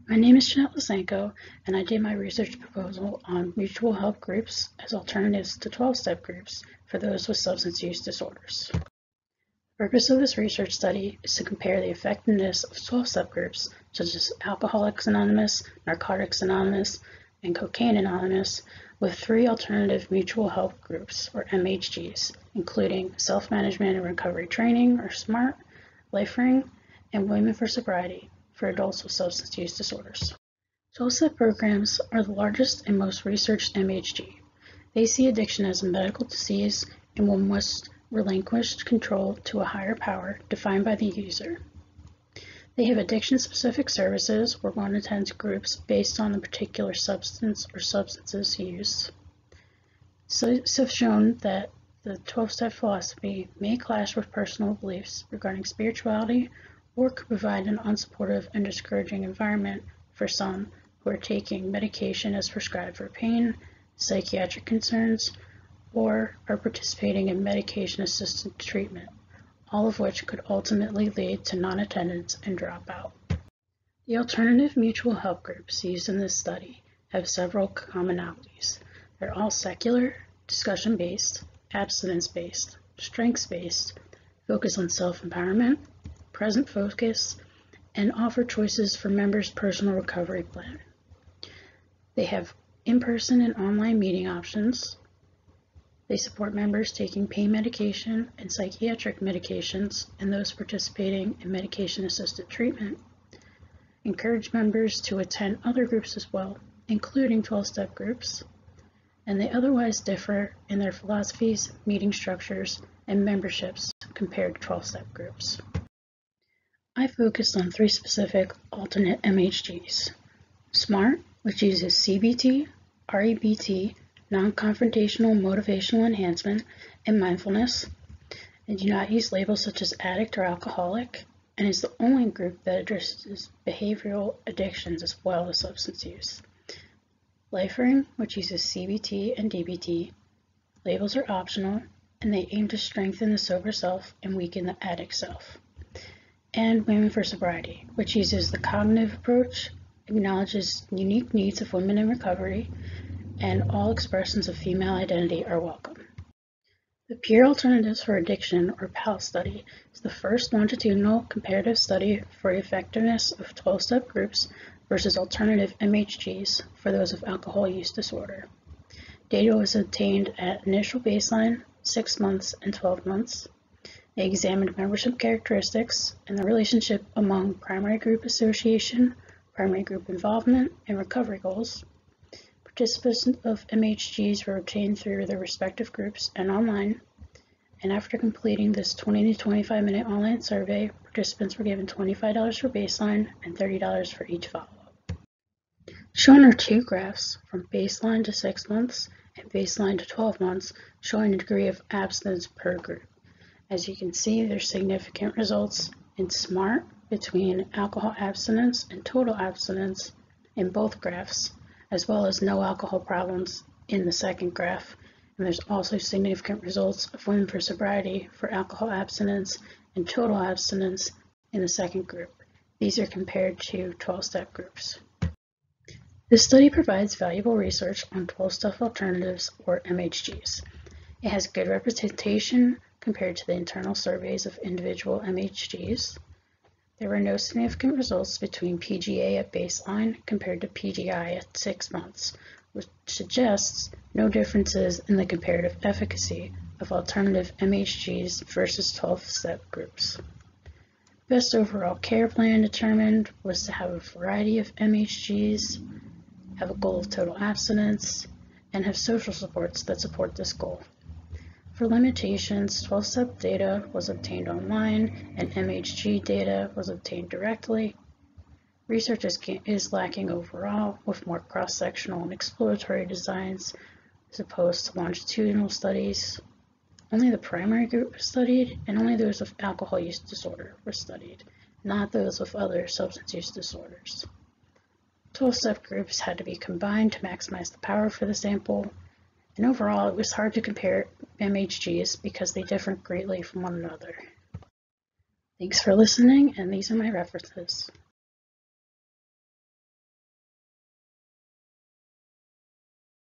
My name is Jeanette Lesenko, and I did my research proposal on mutual help groups as alternatives to 12-step groups for those with substance use disorders. The purpose of this research study is to compare the effectiveness of 12-step groups such as Alcoholics Anonymous, Narcotics Anonymous, and Cocaine Anonymous with 3 alternative mutual help groups, or MHGs, including Self-Management and Recovery Training, or SMART, LifeRing, and Women for Sobriety for adults with substance use disorders. 12-step programs are the largest and most researched MHG. They see addiction as a medical disease and one must relinquish control to a higher power defined by the user. They have addiction-specific services where one attends groups based on the particular substance or substances used. Studies have shown that the 12-step philosophy may clash with personal beliefs regarding spirituality or could provide an unsupportive and discouraging environment for some who are taking medication as prescribed for pain, psychiatric concerns, or are participating in medication-assisted treatment, all of which could ultimately lead to non-attendance and dropout. The alternative mutual help groups used in this study have several commonalities. They're all secular, discussion-based, abstinence-based, strengths-based, focus on self-empowerment, present focus, and offer choices for members' personal recovery plan. They have in-person and online meeting options. They support members taking pain medication and psychiatric medications and those participating in medication-assisted treatment. Encourage members to attend other groups as well, including 12-step groups, and they otherwise differ in their philosophies, meeting structures, and memberships compared to 12-step groups. I focused on 3 specific alternate MHGs. SMART, which uses CBT, REBT, non-confrontational motivational enhancement, and mindfulness, and do not use labels such as addict or alcoholic, and is the only group that addresses behavioral addictions as well as substance use. LifeRing, which uses CBT and DBT, labels are optional, and they aim to strengthen the sober self and weaken the addict self. And Women for Sobriety, which uses the cognitive approach, acknowledges unique needs of women in recovery, and all expressions of female identity are welcome. The Peer Alternatives for Addiction, or PAL study, is the first longitudinal comparative study for the effectiveness of 12-step groups versus alternative MHGs for those with alcohol use disorder. Data was obtained at initial baseline, 6 months, and 12 months. They examined membership characteristics and the relationship among primary group association, primary group involvement, and recovery goals. Participants of MHGs were obtained through their respective groups and online, and after completing this 20 to 25-minute online survey, participants were given $25 for baseline and $30 for each follow-up. Shown are 2 graphs from baseline to 6 months and baseline to 12 months showing the degree of abstinence per group. As you can see, there's significant results in SMART between alcohol abstinence and total abstinence in both graphs, as well as no alcohol problems in the second graph. And there's also significant results of Women for Sobriety for alcohol abstinence and total abstinence in the second group. These are compared to 12-step groups. This study provides valuable research on 12-step alternatives, or MHGs. It has good representation compared to the internal surveys of individual MHGs. There were no significant results between PGA at baseline compared to PGI at 6 months, which suggests no differences in the comparative efficacy of alternative MHGs versus 12-step groups. Best overall care plan determined was to have a variety of MHGs, have a goal of total abstinence, and have social supports that support this goal. For limitations, 12-step data was obtained online and MHG data was obtained directly. Research is lacking overall, with more cross-sectional and exploratory designs as opposed to longitudinal studies. Only the primary group was studied, and only those with alcohol use disorder were studied, not those with other substance use disorders. 12-step groups had to be combined to maximize the power for the sample, and overall it was hard to compare MHGs because they differ greatly from one another. Thanks for listening, and these are my references.